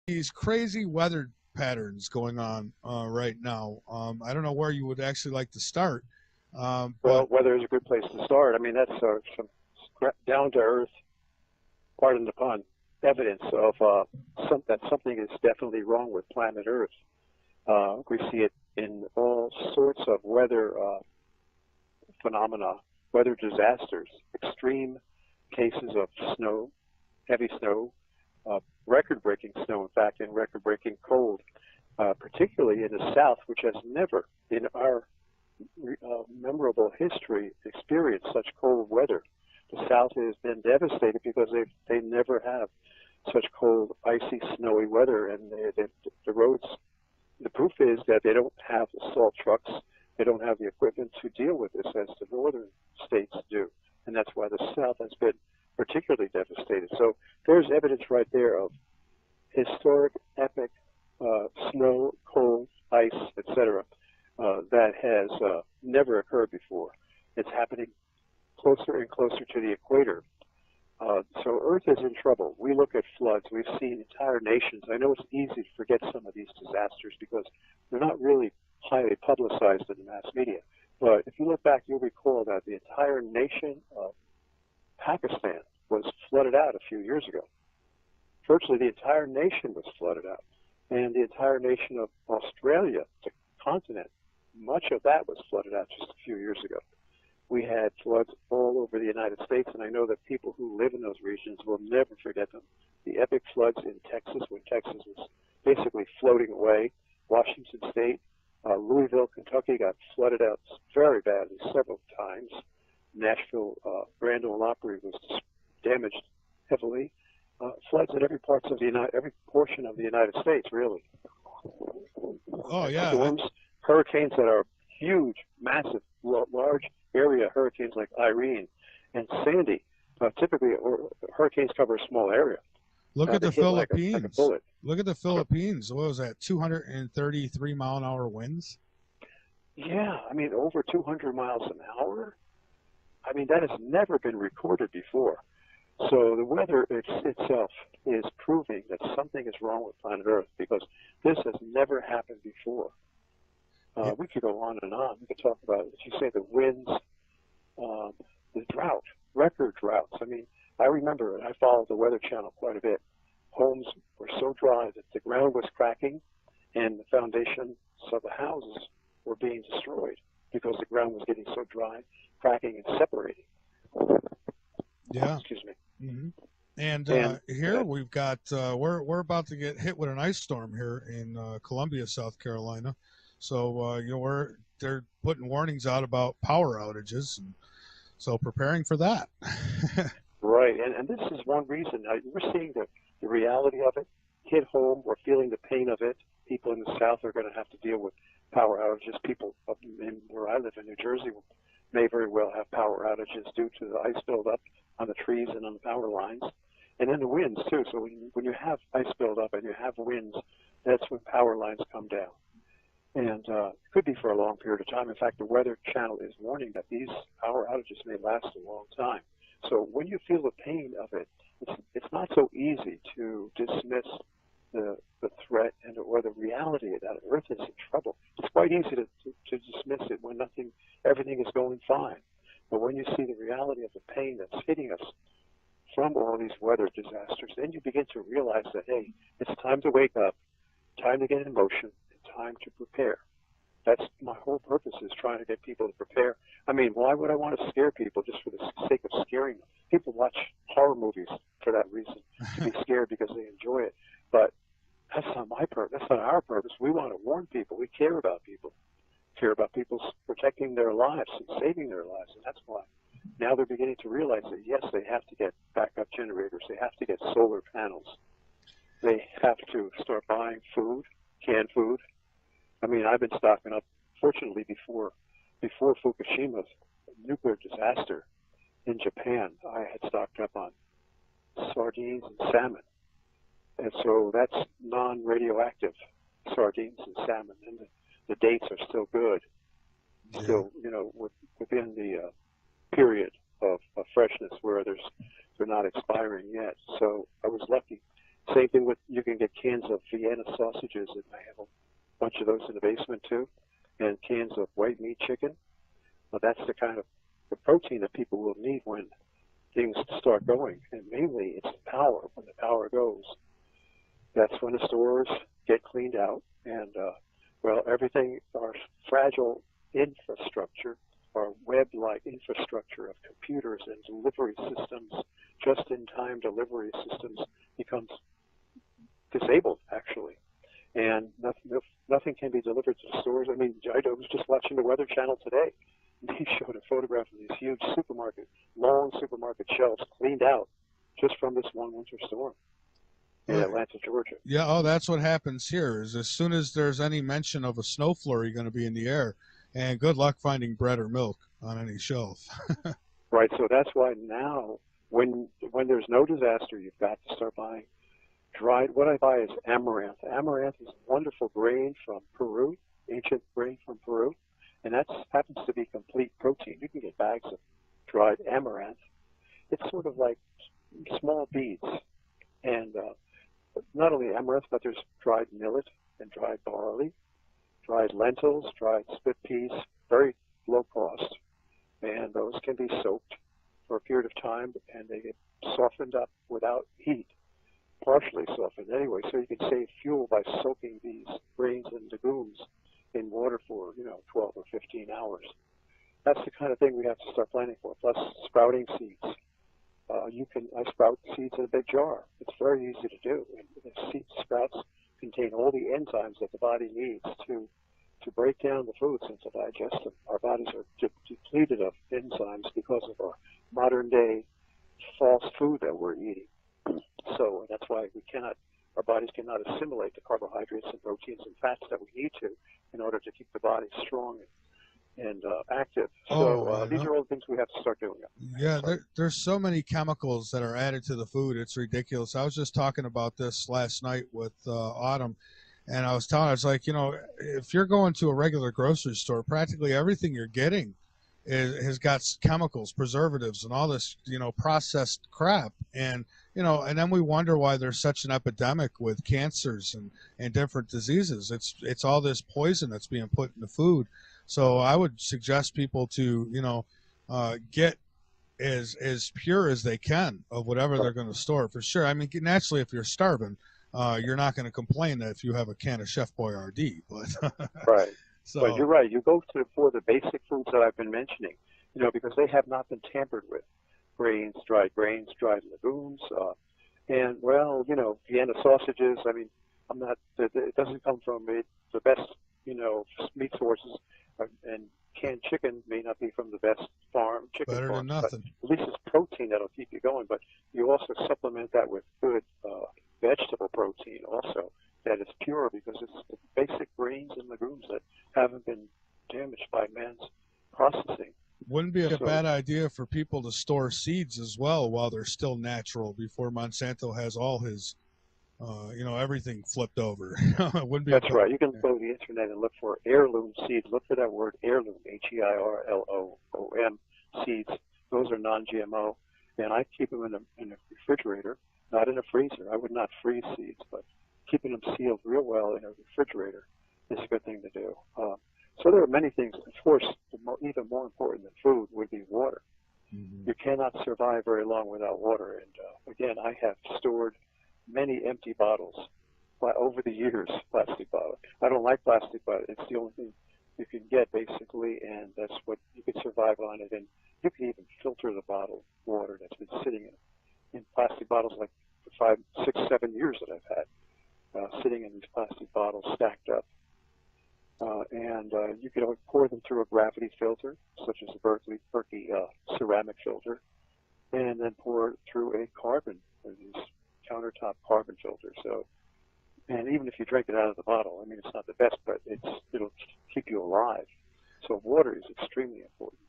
these crazy weather patterns going on right now. I don't know where you would actually like to start, but Well, weather is a good place to start. I mean, that's some down to earth, pardon the pun, evidence of that something is definitely wrong with planet Earth. We see it in all sorts of weather phenomena, weather disasters, extreme cases of snow, heavy snow, record-breaking snow, in fact, and record-breaking cold, particularly in the South, which has never, in our memorable history, experienced such cold weather. The South has been devastated because they never have such cold, icy, snowy weather, and the roads. The proof is that they don't have assault trucks. They don't have the equipment to deal with this as the northern states do, and that's why the South has been particularly devastated. So there's evidence right there of historic, epic snow, cold, ice, etc. That has never occurred before. It's happening closer and closer to the equator. So Earth is in trouble. We look at floods. We've seen entire nations. I know it's easy to forget some of these disasters because they're not really highly publicized in the mass media. But if you look back, you'll recall that the entire nation of Pakistan was flooded out a few years ago. Virtually the entire nation was flooded out. And the entire nation of Australia, the continent, much of that was flooded out just a few years ago. We had floods all over the United States, and I know that people who live in those regions will never forget them. The epic floods in Texas, when Texas was basically floating away. Washington State, Louisville, Kentucky got flooded out very badly several times. Nashville, Grand Ole Opry was damaged heavily. Floods in every every portion of the United States, really. oh yeah, Storms, hurricanes that are huge, massive, large area hurricanes like Irene and Sandy. Typically, hurricanes cover a small area. look at They the hit like a Philippines. bullet. Look at the Philippines. What was that? 233-mile-an-hour winds. Yeah, I mean, over 200 miles an hour. I mean, that has never been recorded before. So the weather itself is proving that something is wrong with planet Earth because this has never happened before. Yeah. We could go on and on. We could talk about, as you say, the winds, the drought, record droughts. I mean, I remember, and I followed the Weather Channel quite a bit. Homes were so dry that the ground was cracking and the foundations of the houses were being destroyed because the ground was getting so dry, cracking and separating. Yeah. Excuse me. Mm-hmm. And And here we've got we're about to get hit with an ice storm here in Columbia, South Carolina. So they're putting warnings out about power outages, and so preparing for that. right, and this is one reason. We're seeing the reality of it hit home. We're feeling the pain of it. People in the South are going to have to deal with power outages. People up in where I live in New Jersey may very well have power outages due to the ice buildup on the trees and on the power lines, and then the winds too. So when you have ice buildup and you have winds, that's when power lines come down. And it could be for a long period of time. In fact, the Weather Channel is warning that these power outages may last a long time. So when you feel the pain of it, it's not so easy to dismiss the threat or the reality that Earth is in trouble. It's quite easy to dismiss it when everything is going fine. But when you see the reality of the pain that's hitting us from all these weather disasters, then you begin to realize that, hey, it's time to wake up, time to get in motion, time to prepare. That's my whole purpose, is trying to get people to prepare. I mean, why would I want to scare people just for the sake of scaring them? People watch horror movies for that reason, to be scared because they enjoy it. But that's not my purpose. That's not our purpose. We want to warn people. We care about people. Care about people protecting their lives and saving their lives. And that's why now they're beginning to realize that, yes, they have to get backup generators. They have to get solar panels. They have to start buying food, canned food. I mean, I've been stocking up, fortunately, before Fukushima's nuclear disaster in Japan, I had stocked up on sardines and salmon. And so that's non-radioactive sardines and salmon. And the dates are still good, still, within the period of freshness where they're not expiring yet. So I was lucky. Same thing with, you can get cans of Vienna sausages, and I have a bunch of those in the basement too, and cans of white meat chicken. Well, that's the kind of the protein that people will need when things start going, and mainly it's the power. When the power goes, that's when the stores get cleaned out, and well, everything, our fragile infrastructure, our web-like infrastructure of computers and delivery systems, just-in-time delivery systems, becomes disabled, actually. And nothing can be delivered to the stores. I mean, I was just watching the Weather Channel today. They showed a photograph of these huge long supermarket shelves cleaned out just from this one winter storm in Atlanta, Georgia. Yeah, oh, that's what happens here, is as soon as there's any mention of a snow flurry going to be in the air, and good luck finding bread or milk on any shelf. Right, so that's why now, when there's no disaster, you've got to start buying dried. What I buy is amaranth. Amaranth is a wonderful grain from Peru, ancient grain from Peru, and that happens to be complete protein. You can get bags of dried amaranth. It's sort of like small beads, and not only amaranth, but there's dried millet and dried barley, dried lentils, dried split peas, very low cost, and those can be soaked for a period of time, and they get softened up without heat, partially softened anyway, so you can save fuel by soaking these grains and legumes in water for 12 or 15 hours. That's the kind of thing we have to start planning for. Plus sprouting seeds. I sprout seeds in a big jar. It's very easy to do. And the seed sprouts contain all the enzymes that the body needs to break down the foods and to digest them. Our bodies are depleted of enzymes because of our modern day false food that we're eating. So that's why our bodies cannot assimilate the carbohydrates and proteins and fats that we need to in order to keep the body strong and active. So these are all the things we have to start doing. Yeah, there's so many chemicals that are added to the food. It's ridiculous. I was just talking about this last night with Autumn, and I was like, if you're going to a regular grocery store, practically everything you're getting has got chemicals, preservatives, and all this, processed crap. And then we wonder why there's such an epidemic with cancers and different diseases. It's all this poison that's being put in the food. So I would suggest people to, get as pure as they can of whatever they're going to store, for sure. I mean, naturally, if you're starving, you're not going to complain that if you have a can of Chef Boyardee. But right. So, but you're right. You go for the basic foods that I've been mentioning, because they have not been tampered with. Dried legumes, and Vienna sausages. I mean, it doesn't come from the best, meat sources, and canned chicken may not be from the best chicken better farms, than nothing. but at least it's protein that'll keep you going. But you also supplement that with good vegetable protein also that is pure, because it's the basic grains and legumes that haven't been damaged by man's processing. Wouldn't be a bad idea for people to store seeds as well while they're still natural before Monsanto has all his, everything flipped over. Wouldn't be. That's right. You can go to the internet and look for heirloom seeds. Look for that word heirloom, Heirloom seeds. Those are non-GMO, and I keep them in a refrigerator, not in a freezer. I would not freeze seeds, but keeping them sealed real well in a refrigerator is a good thing to do. So there are many things. Of course, even more important than food would be water. Mm-hmm. You cannot survive very long without water. And again, I have stored many empty bottles over the years, plastic bottles. I don't like plastic, but it's the only thing you can get, basically, and that's what you can survive on it. And you can even filter the bottled water that's been sitting in plastic bottles, like for 5, 6, 7 years that I've had, sitting in these plastic bottles stacked up. And you can pour them through a gravity filter, such as a Berkey ceramic filter, and then pour it through a these countertop carbon filters. So, and even if you drink it out of the bottle, I mean, it's not the best, but it'll keep you alive. So water is extremely important.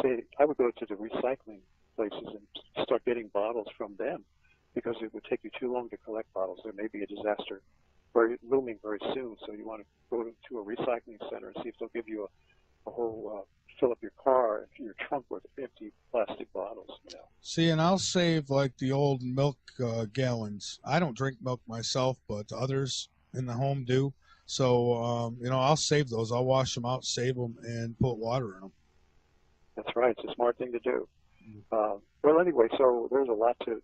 Say, I would go to the recycling places and start getting bottles from them, because it would take you too long to collect bottles. There may be a disaster looming very soon, so you want to go to a recycling center and see if they'll give you a whole fill up your car and your trunk with empty plastic bottles. See, and I'll save like the old milk gallons. I don't drink milk myself, but others in the home do. So, I'll save those. I'll wash them out, save them, and put water in them. That's right. It's a smart thing to do. Well, anyway, so there's a lot to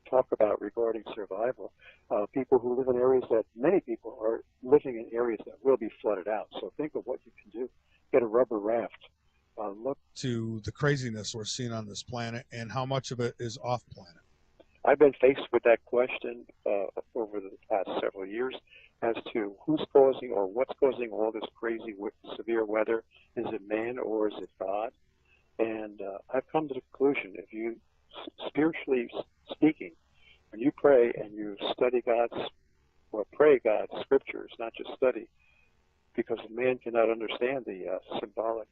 talk about regarding survival. People who live in areas that many people are living in areas that will be flooded out. So think of what you can do. Get a rubber raft. Look To the craziness we're seeing on this planet and how much of it is off planet. I've been faced with that question over the past several years as to who's causing or what's causing all this crazy severe weather. Is it man or is it God? And I've come to the conclusion, if you, spiritually speaking, when you pray and you study pray God's scriptures, not just study, because man cannot understand the symbolic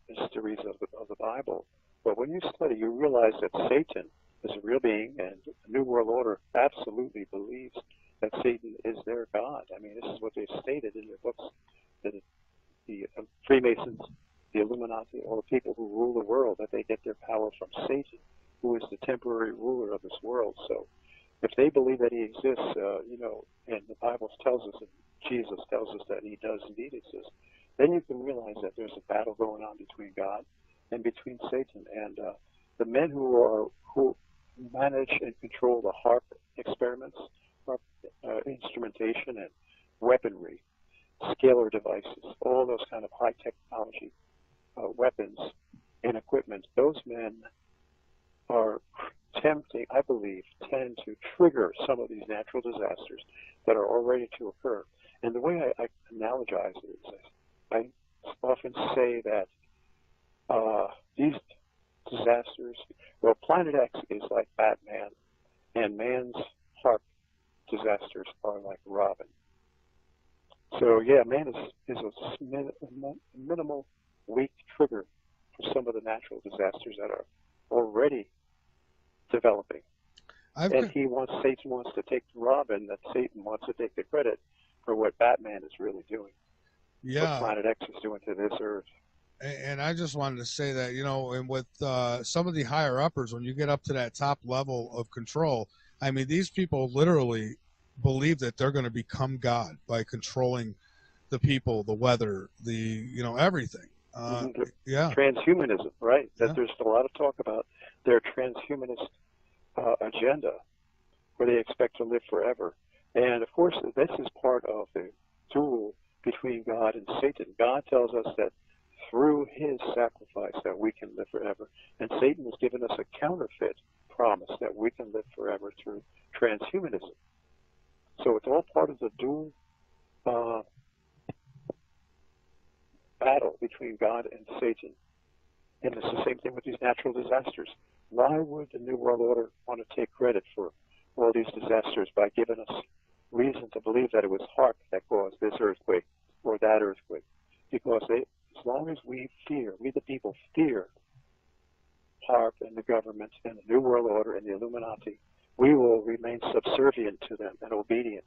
mysteries of the Bible. But when you study, you realize that Satan is a real being, and the New World Order absolutely believes that Satan is their God. I mean, this is what they've stated in their books, that the Freemasons, the Illuminati, all the people who rule the world, that they get their power from Satan, who is the temporary ruler of this world. So if they believe that he exists, and the Bible tells us, and Jesus tells us that he does indeed exist, then you can realize that there's a battle going on between God and between Satan. And the men who manage and control the HARP experiments, instrumentation and weaponry, scalar devices, all those kind of high technology weapons and equipment, those men are tempting, I believe, tend to trigger some of these natural disasters that are already to occur. And the way I analogize it is I often say that these disasters, well, Planet X is like Batman, and man's HARP disasters are like Robin. So, yeah, man is a minimal, weak trigger for some of the natural disasters that are already developing. Satan wants to take Robin, that Satan wants to take the credit for what Batman is really doing. Yeah. What Planet X is doing to this Earth. And I just wanted to say that, and with some of the higher uppers, when you get up to that top level of control, I mean, these people literally believe that they're going to become God by controlling the people, the weather, everything. Yeah. Transhumanism, right? That there's a lot of talk about their transhumanist agenda, where they expect to live forever. And of course, this is part of the duel between God and Satan. God tells us that through his sacrifice that we can live forever. And Satan has given us a counterfeit promise that we can live forever through transhumanism. So it's all part of the dual battle between God and Satan. And it's the same thing with these natural disasters. Why would the New World Order want to take credit for all these disasters by giving us reason to believe that it was HARP that caused this earthquake or that earthquake? Because as long as we the people fear HARP and the government and the New World Order and the Illuminati, we will remain subservient to them and obedient.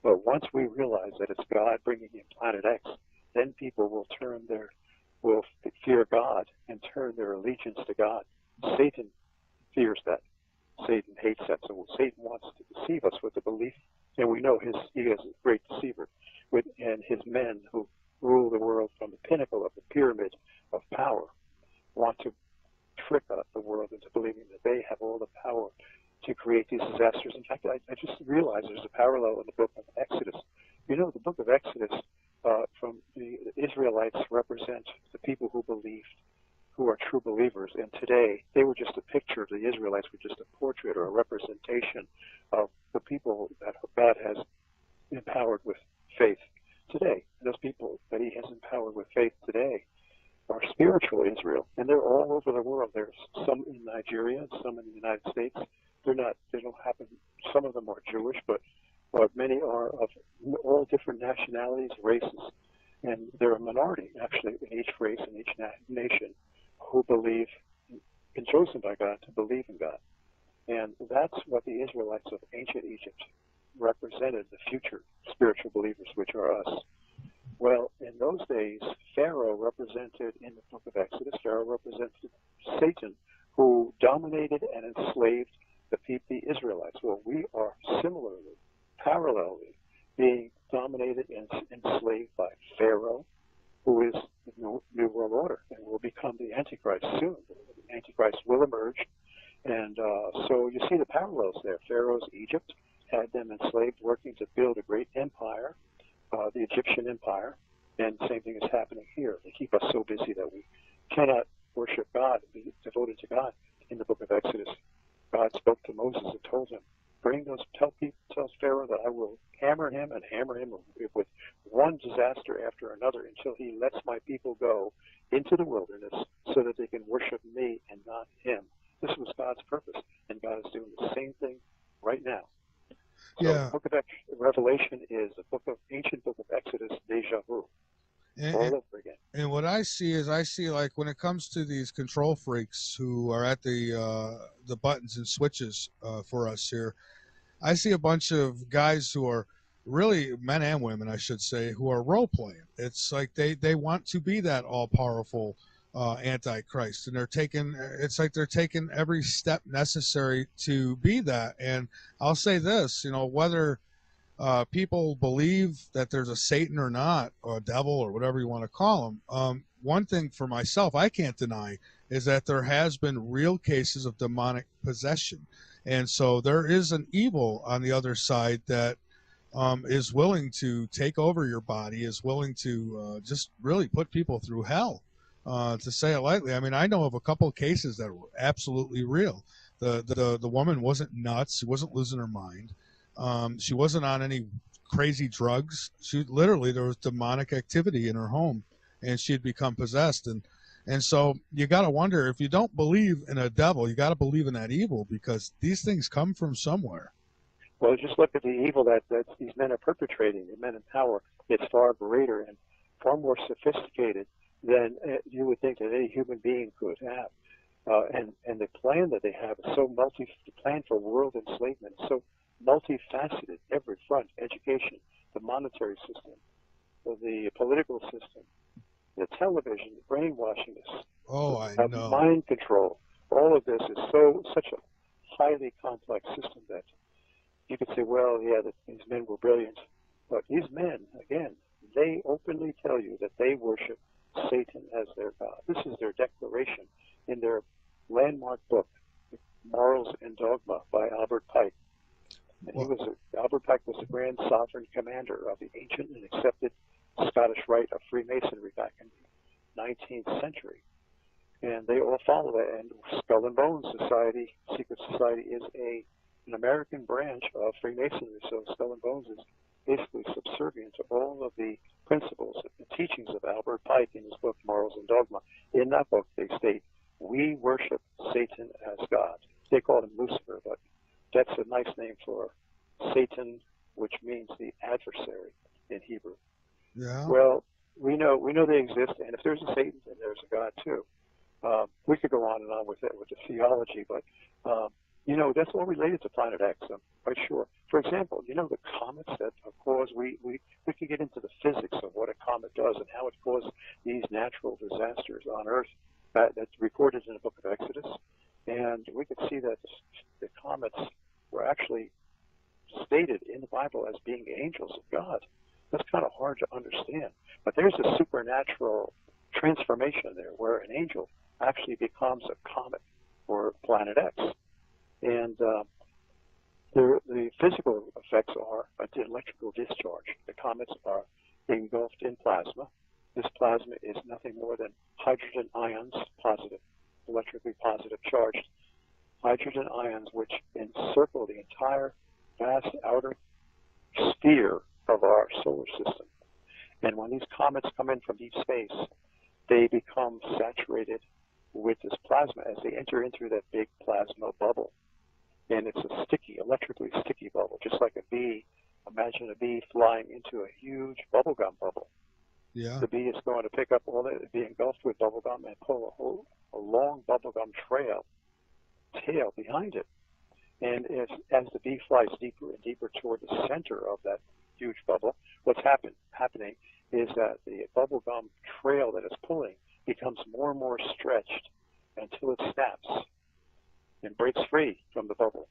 But once we realize that it's God bringing in Planet X, then people will fear God and turn their allegiance to God. Satan fears that. Satan hates that. So Satan wants to deceive us with the belief, and we know he is a great deceiver, and his men who rule the world from the pinnacle of the pyramid of power want to trick the world into believing that they have all the power to create these disasters. In fact, I just realized there's a parallel in the book of Exodus. The book of Exodus, from the Israelites represent the people who believed, who are true believers. And today, they were just a picture of the Israelites, were just a portrait or a representation of the people that God has empowered with faith today. And those people that he has empowered with faith today are spiritual Israel, and they're all over the world. There's some in Nigeria, some in the United States. They don't happen, some of them are Jewish, but many are of all different nationalities, races, and they're a minority, actually, in each race and each nation who believe, been chosen by God to believe in God. And that's what the Israelites of ancient Egypt represented, the future spiritual believers, which are us. Well, in those days, Pharaoh represented, in the book of Exodus, Pharaoh represented Satan, who dominated and enslaved the Israelites. Well, we are similarly, parallelly, being dominated and enslaved by Pharaoh, who is the New World Order, and will become the Antichrist soon. The Antichrist will emerge, and so you see the parallels there. Pharaoh's Egypt had them enslaved, working to build a great empire, the Egyptian empire, and the same thing is happening here. They keep us so busy that we cannot worship God, be devoted to God. In the book of Exodus, God spoke to Moses and told him, tell Pharaoh that I will hammer him with one disaster after another until he lets my people go into the wilderness so that they can worship me and not him. This was God's purpose, and God is doing the same thing right now. So Yeah. the book of Revelation is the ancient book of Exodus deja vu, all over again. And what I see like when it comes to these control freaks who are at the buttons and switches for us here, I see a bunch of guys who are really men and women, I should say, who are role playing. It's like they want to be that all powerful Antichrist, and it's like they're taking every step necessary to be that. And I'll say this, whether people believe that there's a Satan or not, or a devil or whatever you want to call him. One thing for myself I can't deny is that there has been real cases of demonic possession. And so there is an evil on the other side that is willing to take over your body, is willing to just really put people through hell, to say it lightly. I mean, I know of a couple of cases that were absolutely real. The woman wasn't nuts. She wasn't losing her mind. She wasn't on any crazy drugs. There was demonic activity in her home, and she had become possessed. And so you got to wonder, if you don't believe in a devil, you got to believe in that evil, because these things come from somewhere. Well, just look at the evil that these men are perpetrating. The men in power, it's far greater and far more sophisticated than you would think that any human being could have. And the plan that they have is the plan for world enslavement is so multifaceted, every front: education, the monetary system, the political system, the television, the brainwashing, mind control. All of this is such a highly complex system that you could say, well, yeah, these men were brilliant. But these men, again, they openly tell you that they worship Satan as their God. This is their declaration in their landmark book, Morals and Dogma, by Albert Pike. And Albert Pike was the grand sovereign commander of the ancient and accepted Scottish rite of Freemasonry back in the 19th century. And they all follow that. And Skull and Bones Society, secret society, is an American branch of Freemasonry. So Skull and Bones is basically subservient to all of the principles and teachings of Albert Pike in his book, Morals and Dogma. In that book, they state, we worship Satan as God. They call him Lucifer, but that's a nice name for Satan, which means the adversary in Hebrew. Yeah. Well, we know they exist, and if there's a Satan, then there's a God too. We could go on and on with the theology, but that's all related to Planet X. I'm quite sure. For example, the comets that cause we could get into the physics of what a comet does and how it caused these natural disasters on Earth that's recorded in the book of Exodus. And we could see that the comets were actually stated in the Bible as being angels of God. That's kind of hard to understand. But there's a supernatural transformation there where an angel actually becomes a comet or Planet X. And the physical effects are an electrical discharge. The comets are engulfed in plasma. This plasma is nothing more than hydrogen ions, positive, electrically positive charged hydrogen ions, which encircle the entire vast outer sphere of our solar system. And when these comets come in from deep space, they become saturated with this plasma as they enter into that big plasma bubble. And it's a electrically sticky bubble, just like a bee. Imagine a bee flying into a huge bubblegum bubble. Yeah. The bee is going to pick up all that, be engulfed with bubblegum and pull a long bubblegum tail behind it. And as the bee flies deeper and deeper toward the center of that huge bubble, what's happening is that the bubblegum trail that it's pulling becomes more and more stretched until it snaps. breaks free from the bubble.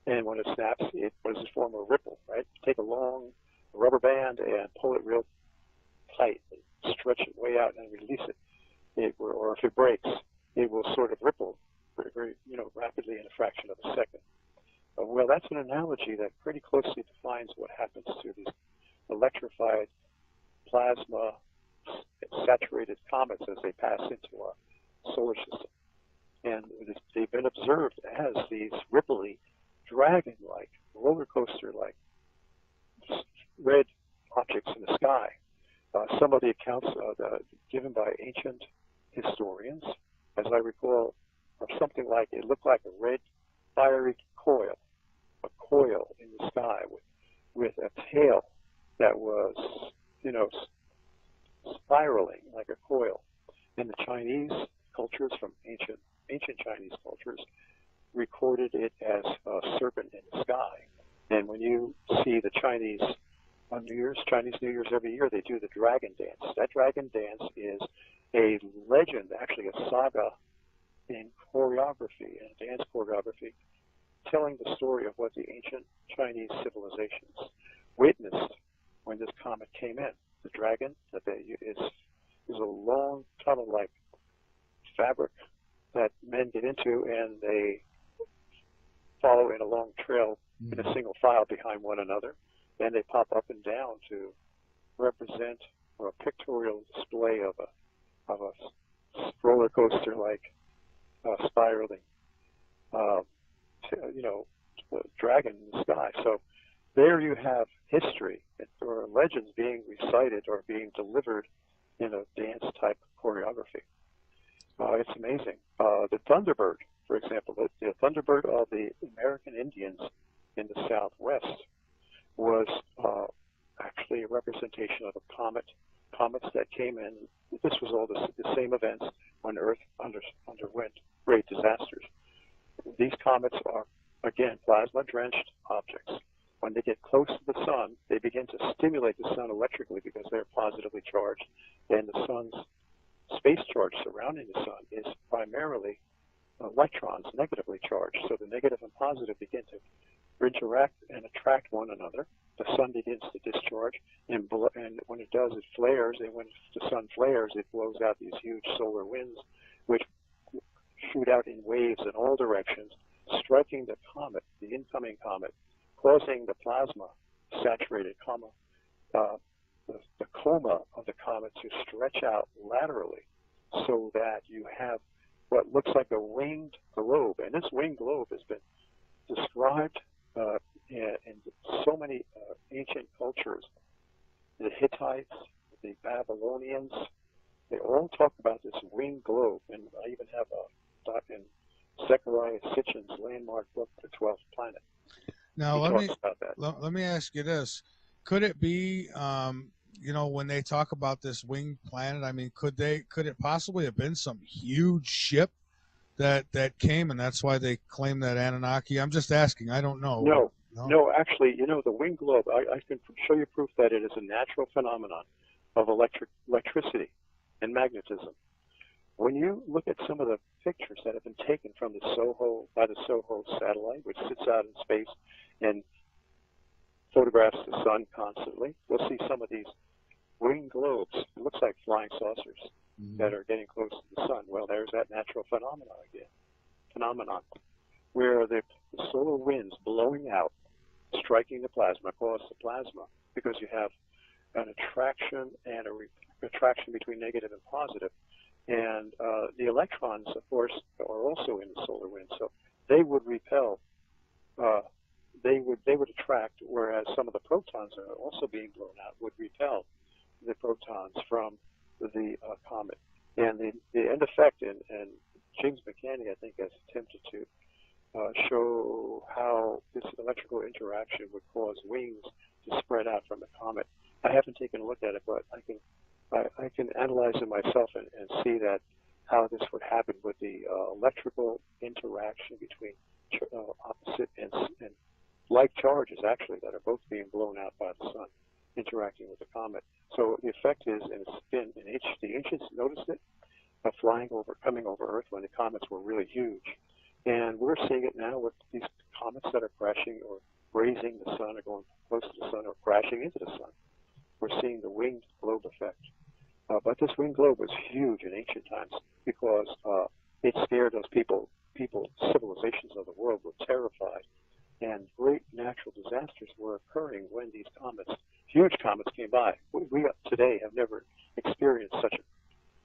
And when it snaps, it what does it form? A ripple, right? Take a long rubber band and pull it real tight, and stretch it way out and release it. Or if it breaks, it will sort of ripple very, very, rapidly in a fraction of a second. Well, that's an analogy that pretty closely defines what happens to these electrified plasma saturated comets as they pass into our solar system. And they've been observed as these ripply, dragon-like, roller coaster-like red objects in the sky. Some of the accounts given by ancient historians, as I recall, are something like it looked like a red fiery coil, a coil in the sky with a tail that was, spiraling like a coil. And the Chinese cultures from ancient Chinese cultures recorded it as a serpent in the sky. And when you see the Chinese Chinese New Year's every year, they do the dragon dance. That dragon dance is a legend, actually a saga in choreography and dance choreography, telling the story of what the ancient Chinese civilizations witnessed when this comet came in. The dragon is a long tunnel-like fabric that men get into, and they follow in a long trail in a single file behind one another. And they pop up and down to represent or a pictorial display of a roller coaster-like spiraling, dragon in the sky. So there you have history or legends being recited or being delivered in a dance-type choreography. It's amazing. The Thunderbird, for example, the Thunderbird of the American Indians in the Southwest was actually a representation of comets that came in. This was all the same events when Earth underwent great disasters. These comets are, again, plasma-drenched objects. When they get close to the sun, they begin to stimulate the sun electrically because they're positively charged, and the sun's space charge surrounding the sun is primarily electrons negatively charged. So the negative and positive begin to interact and attract one another. The sun begins to discharge, and when it does, it flares, and when the sun flares, it blows out these huge solar winds, which shoot out in waves in all directions, striking the comet, the incoming comet, causing the plasma saturated the coma of the comet to stretch out laterally so that you have what looks like a winged globe. And this winged globe has been described in so many ancient cultures. The Hittites, the Babylonians, they all talk about this winged globe. And I even have a doc in Zechariah Sitchin's landmark book, The 12th Planet. Now, let me ask you this. Could it be, when they talk about this winged planet, I mean, could it possibly have been some huge ship that came, and that's why they claim that Anunnaki? I'm just asking. I don't know. No, actually, the winged globe, I can show you proof that it is a natural phenomenon of electricity and magnetism. When you look at some of the pictures that have been taken from the Soho satellite, which sits out in space and photographs the sun constantly, you'll see some of these winged globes. It looks like flying saucers that are getting close to the sun. Well, there's that natural phenomenon where the solar winds blowing out, striking the plasma, cause the plasma, because you have an attraction and a attraction between negative and positive. And the electrons, of course, are also in the solar wind, so they would repel. They would attract, whereas some of the protons that are also being blown out would repel the protons from the comet. And the end effect, and James McCanney, I think, has attempted to show how this electrical interaction would cause wings to spread out from the comet. I haven't taken a look at it, but I can analyze it myself and see that how this would happen with the electrical interaction between opposite and like charges, actually, that are both being blown out by the sun, interacting with the comet. So the effect is, and it's been, the ancients noticed it, coming over Earth when the comets were really huge. And we're seeing it now with these comets that are crashing or grazing the sun or going close to the sun or crashing into the sun. We're seeing the winged globe effect. But this winged globe was huge in ancient times because it scared those people, civilizations of the world were terrified. And great natural disasters were occurring when these comets, huge comets, came by. We today have never experienced such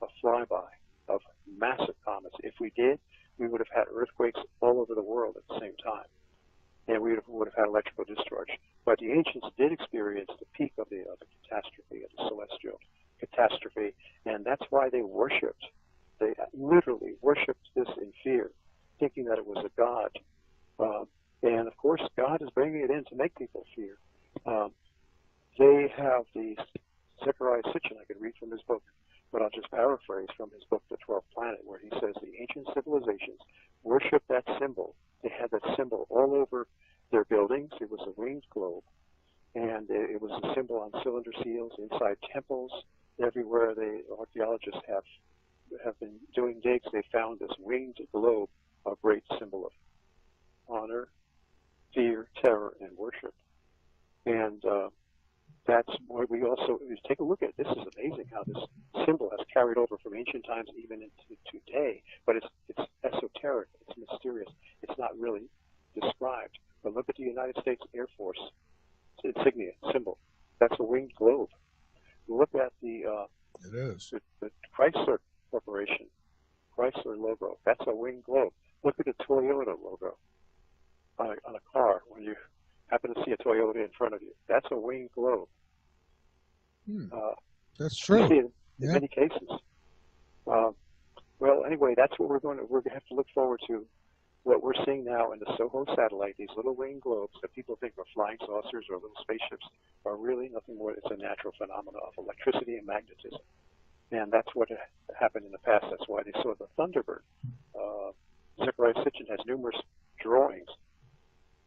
a flyby of massive comets. If we did, we would have had earthquakes all over the world at the same time, and we would have had electrical discharge. But the ancients did experience the peak of the catastrophe, of the celestial catastrophe, and that's why they worshipped. They literally worshipped this in fear, thinking that it was a god. And of course, God is bringing it in to make people fear. They have the Zechariah Sitchin, I could read from his book, but I'll just paraphrase from his book, The 12th Planet, where he says the ancient civilizations worshipped that symbol. They had that symbol all over their buildings. It was a winged globe, and it was a symbol on cylinder seals, inside temples, everywhere. The archaeologists have been doing digs. They found this winged globe, a great symbol of honor, fear, terror, and worship. And that's why we also take a look at. This is amazing how this symbol has carried over from ancient times even into today. But it's esoteric, it's mysterious, it's not really described. But look at the United States Air Force insignia symbol. That's a winged globe. Look at the Chrysler Corporation, Chrysler logo. That's a winged globe. Look at the Toyota logo on a car when you happen to see a Toyota in front of you. That's a winged globe. That's true. You see it in many cases. Well, anyway, that's what we're going to have to look forward to. What we're seeing now in the SOHO satellite, these little winged globes that people think are flying saucers or little spaceships, are really nothing more. It's a natural phenomenon of electricity and magnetism. And that's what happened in the past. That's why they saw the Thunderbird. Zechariah Sitchin has numerous drawings.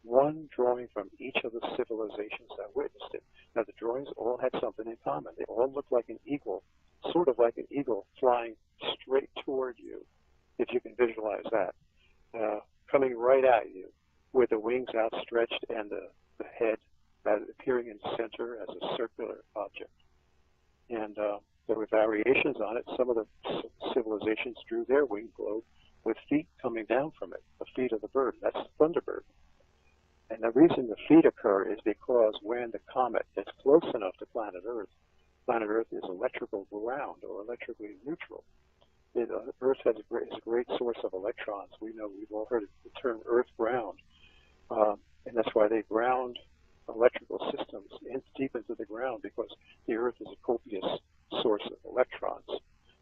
One drawing from each of the civilizations that witnessed it. Now, the drawings all had something in common. They all looked like an eagle, sort of like an eagle flying straight toward you, if you can visualize that, coming right at you with the wings outstretched and the head appearing in the center as a circular object. And there were variations on it. Some of the civilizations drew their winged globe with feet coming down from it, the feet of the bird. That's the Thunderbird. And the reason the feet occur is because when the comet gets close enough to planet Earth is electrical ground or electrically neutral. Earth is a great source of electrons. We know, we've all heard the term Earth ground. And that's why they ground electrical systems deep into the ground, because the Earth is a copious source of electrons.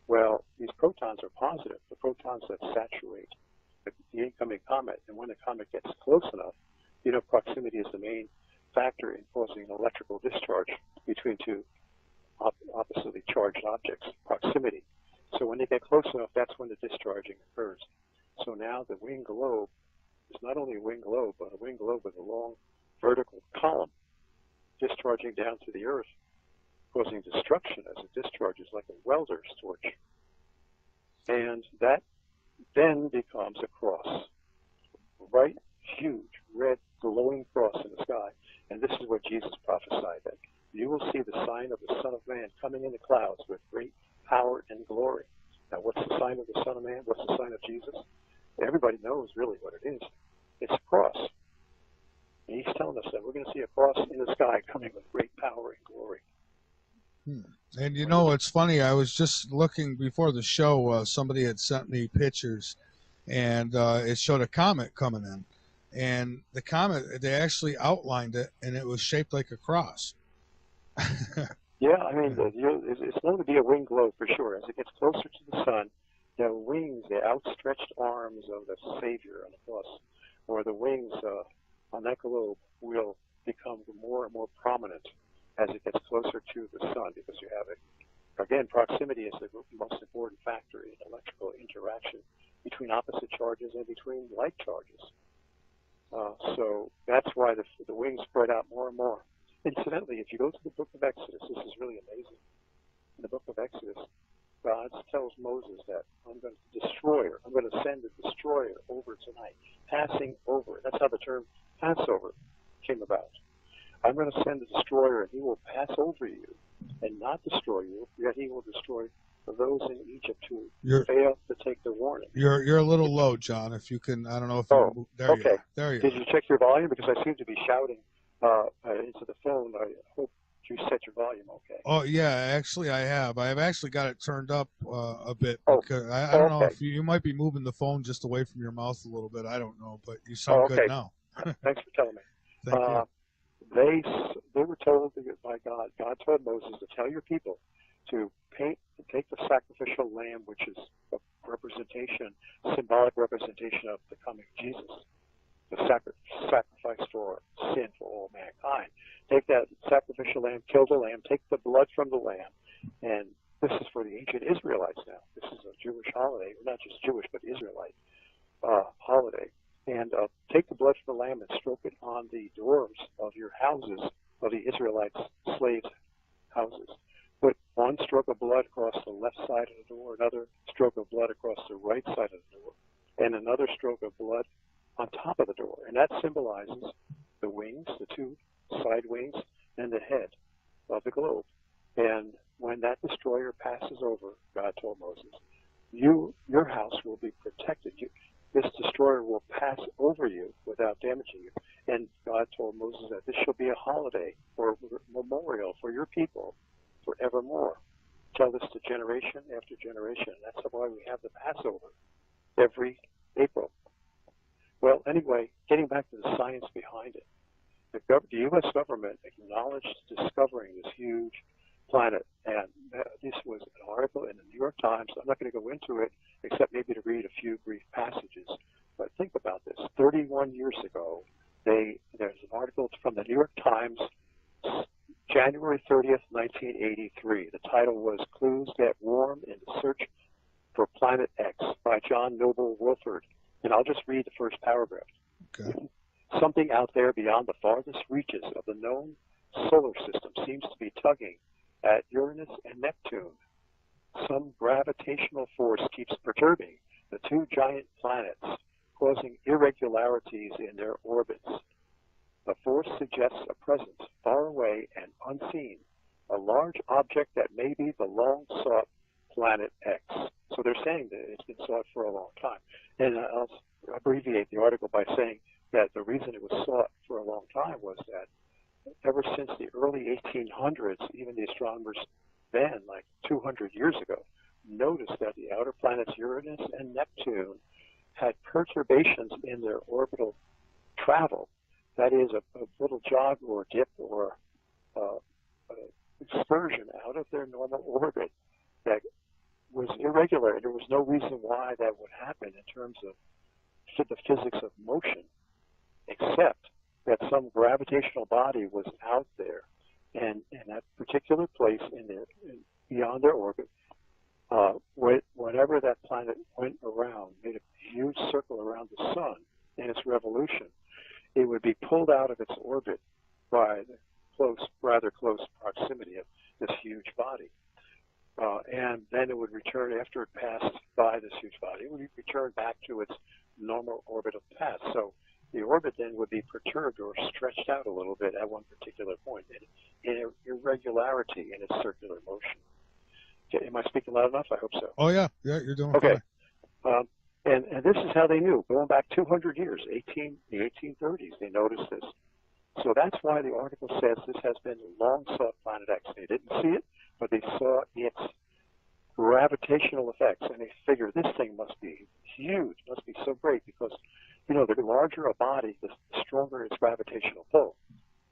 Well, these protons are positive, the protons that saturate the incoming comet. And when the comet gets close enough, you know, proximity is the main factor in causing an electrical discharge between two oppositely charged objects, proximity. So when they get close enough, that's when the discharging occurs. So now the winged globe is not only a winged globe, but a winged globe with a long vertical column discharging down to the Earth, causing destruction as it discharges like a welder's torch. And that then becomes a cross, right? Huge, red, glowing cross in the sky. And this is what Jesus prophesied, that you will see the sign of the Son of Man coming in the clouds with great power and glory. Now, what's the sign of the Son of Man? What's the sign of Jesus? Everybody knows really what it is. It's a cross. And he's telling us that we're going to see a cross in the sky coming with great power and glory. And you know, it's funny, I was just looking before the show, somebody had sent me pictures, and it showed a comet coming in. And the comet, they actually outlined it, and it was shaped like a cross. Yeah, I mean, it's known to be a winged globe for sure. As it gets closer to the sun, the wings, the outstretched arms of the Savior on the cross, or the wings on that globe, will become more and more prominent as it gets closer to the sun, because you have it. Again, proximity is the most important factor in electrical interaction between opposite charges and between like charges. So that's why the wings spread out more and more. Incidentally, if you go to the book of Exodus, this is really amazing. In the book of Exodus, God tells Moses that I'm going to send a destroyer over tonight, passing over. That's how the term Passover came about. I'm going to send a destroyer, and he will pass over you and not destroy you, yet he will destroy those in Egypt who fail to take the warning. You're a little low, John. If you can, I don't know if you. There okay. you are. There you Did are. you check your volume? Because I seem to be shouting into the phone. I hope you set your volume okay. Oh yeah, actually I have. I have actually got it turned up a bit because I don't know if you might be moving the phone just away from your mouth a little bit. I don't know, but you sound good now. Thanks for telling me. Thank you. They were told by God. God told Moses to tell your people to take the sacrificial lamb, which is a symbolic representation of the coming of Jesus, the sacrifice for sin for all mankind. Take that sacrificial lamb, kill the lamb, take the blood from the lamb, and this is for the ancient Israelites now. This is a Jewish holiday, not just Jewish, but Israelite holiday. And take the blood from the lamb and stroke it on the doors of your houses, of the Israelites' slaves' houses. Put one stroke of blood across the left side of the door, another stroke of blood across the right side of the door, and another stroke of blood on top of the door. And that symbolizes the wings, the two side wings, and the head of the globe. And when that destroyer passes over, God told Moses, your house will be protected. This destroyer will pass over you without damaging you. And God told Moses that this shall be a holiday or memorial for your people forevermore. Tell this to generation after generation. That's why we have the Passover every April. Well, anyway, getting back to the science behind it, the U.S. government acknowledged discovering this huge planet, and this was an article in the New York Times. I'm not going to go into it, except maybe to read a few brief passages. But think about this. 31 years ago, there's an article from the New York Times, January 30th, 1983. The title was Clues Get Warm in the Search for Planet X by John Noble Wilford. And I'll just read the first paragraph. Okay. Something out there beyond the farthest reaches of the known solar system seems to be tugging at Uranus and Neptune. Some gravitational force keeps perturbing the two giant planets, causing irregularities in their orbits. The force suggests a presence far away and unseen, a large object that may be the long-sought Planet X. So they're saying that it's been sought for a long time. And I'll abbreviate the article by saying that the reason it was sought for a long time was that ever since the early 1800s, even the astronomers then, like 200 years ago, noticed that the outer planets Uranus and Neptune had perturbations in their orbital travel. That is, a little jog or dip or excursion out of their normal orbit that was irregular. There was no reason why that would happen in terms of the physics of motion, except that some gravitational body was out there, and in that particular place beyond their orbit, whenever that planet went around, made a huge circle around the sun in its revolution, it would be pulled out of its orbit by the rather close proximity of this huge body. And then it would return, after it passed by this huge body, it would return back to its normal orbital path. So the orbit then would be perturbed or stretched out a little bit at one particular point in irregularity in its circular motion. Okay, am I speaking loud enough? I hope so. Oh, yeah. Yeah, you're doing okay. fine. And this is how they knew, going back 200 years, the 1830s, they noticed this. So that's why the article says this has been long sought Planet X. They didn't see it, but they saw its gravitational effects, and they figured this thing must be huge, must be so great, because, the larger a body, the stronger its gravitational pull.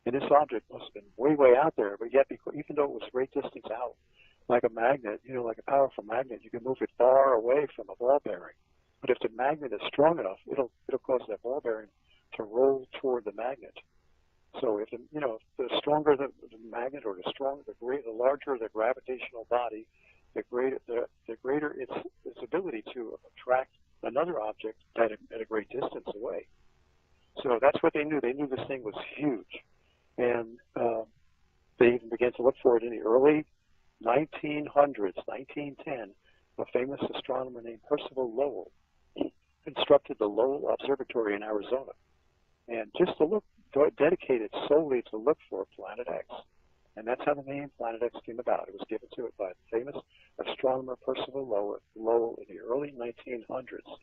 And this object must have been way, way out there, but yet, even though it was a great distance out, like a magnet, like a powerful magnet, you can move it far away from a ball bearing. But if the magnet is strong enough, it'll cause that ball bearing to roll toward the magnet. So if the stronger the magnet, or the larger the gravitational body, the greater its ability to attract another object at a great distance away. So that's what they knew. They knew this thing was huge, and they even began to look for it in the early 1900s, 1910, a famous astronomer named Percival Lowell constructed the Lowell Observatory in Arizona, and just to look, dedicated solely to look for Planet X. And that's how the name Planet X came about. It was given to it by the famous astronomer Percival Lowell in the early 1900s.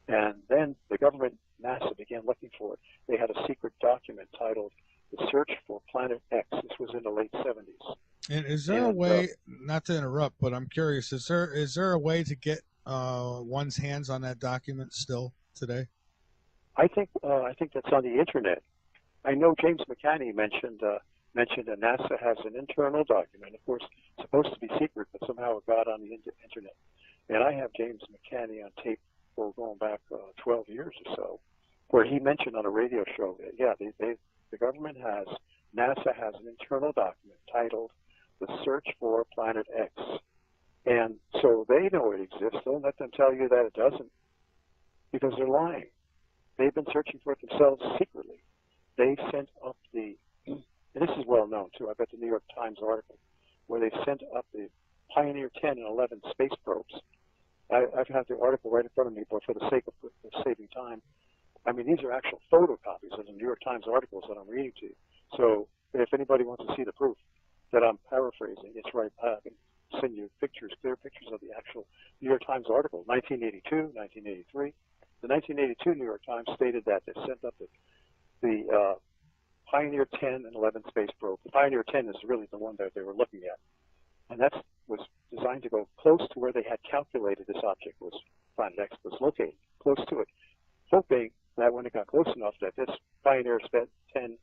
And then the government, NASA, began looking for it. They had a secret document titled The Search for Planet X. This was in the late 70s. And is there a way, not to interrupt, but I'm curious, is there a way to get one's hands on that document still today? I think that's on the internet. I know James McCanney mentioned that NASA has an internal document. Of course, it's supposed to be secret, but somehow it got on the internet. And I have James McCanney on tape for going back 12 years or so, where he mentioned on a radio show that, yeah, the government NASA has an internal document titled The Search for Planet X. And so they know it exists. Don't let them tell you that it doesn't, because they're lying. They've been searching for it themselves secretly. They sent up and this is well known too, I bet the New York Times article, where they sent up the Pioneer 10 and 11 space probes. I've had the article right in front of me, but for the sake of saving time, I mean, these are actual photocopies of the New York Times articles that I'm reading to you. So if anybody wants to see the proof that I'm paraphrasing, it's right. I can send you clear pictures of the actual New York Times article, 1982, 1983. The 1982 New York Times stated that they sent up the Pioneer 10 and 11 space probe. The Pioneer 10 is really the one that they were looking at. And that was designed to go close to where they had calculated this object Planet X was located, close to it, hoping that when it got close enough that this Pioneer 10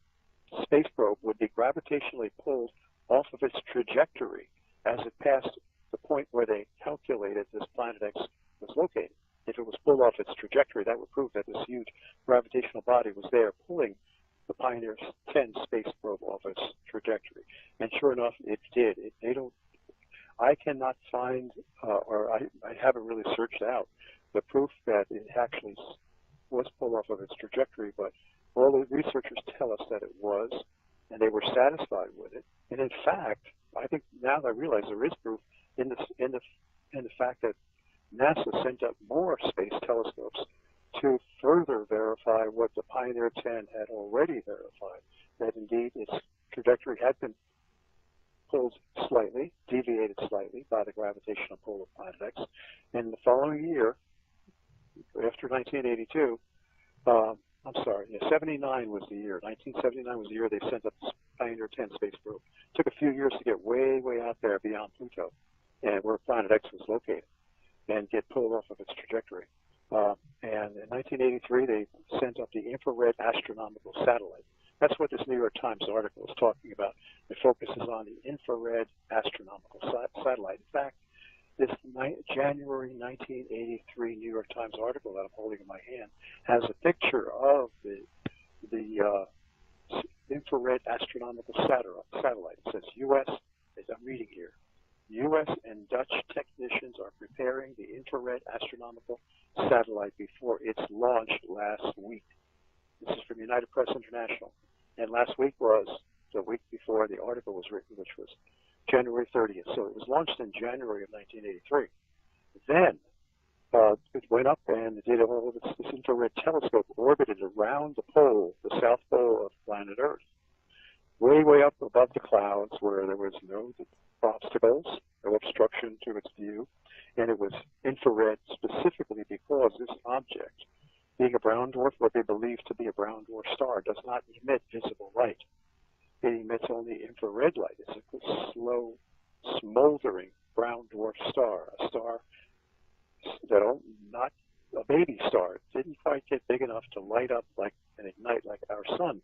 space probe would be gravitationally pulled off of its trajectory as it passed the point where they calculated this Planet X was located. If it was pulled off its trajectory, that would prove that this huge gravitational body was there pulling the Pioneer 10 space probe off its trajectory. And sure enough, it did. I cannot find, or I haven't really searched out the proof that it actually was pulled off of its trajectory, but all the researchers tell us that it was, and they were satisfied with it. And in fact, I think now that I realize there is proof in the fact that NASA sent up more space telescopes to further verify what the Pioneer 10 had already verified, that indeed its trajectory had been pulled slightly, deviated slightly by the gravitational pull of Planet X. And the following year, after 1982, 79 was the year. 1979 was the year they sent up the Pioneer 10 space probe. It took a few years to get way, way out there beyond Pluto, and where Planet X was located, and get pulled off of its trajectory. And in 1983, they sent up the infrared astronomical satellite. That's what this New York Times article is talking about. It focuses on the infrared astronomical satellite. In fact, this January 1983 New York Times article that I'm holding in my hand has a picture of the infrared astronomical satellite. It says U.S., as I'm reading here, U.S. and Dutch technicians are preparing the infrared astronomical satellite before its launch last week. This is from United Press International. And last week was the week before the article was written, which was January 30th. So it was launched in January of 1983. Then it went up and it did all of this infrared telescope orbited around the pole, the south pole of planet Earth, way, way up above the clouds where there was no obstacles, no obstruction to its view. And it was infrared specifically because this object, being a brown dwarf, what they believe to be a brown dwarf star, does not emit visible light. It emits only infrared light. It's a slow, smoldering brown dwarf star, a star that not a baby star. It didn't quite get big enough to light up like and ignite like our sun.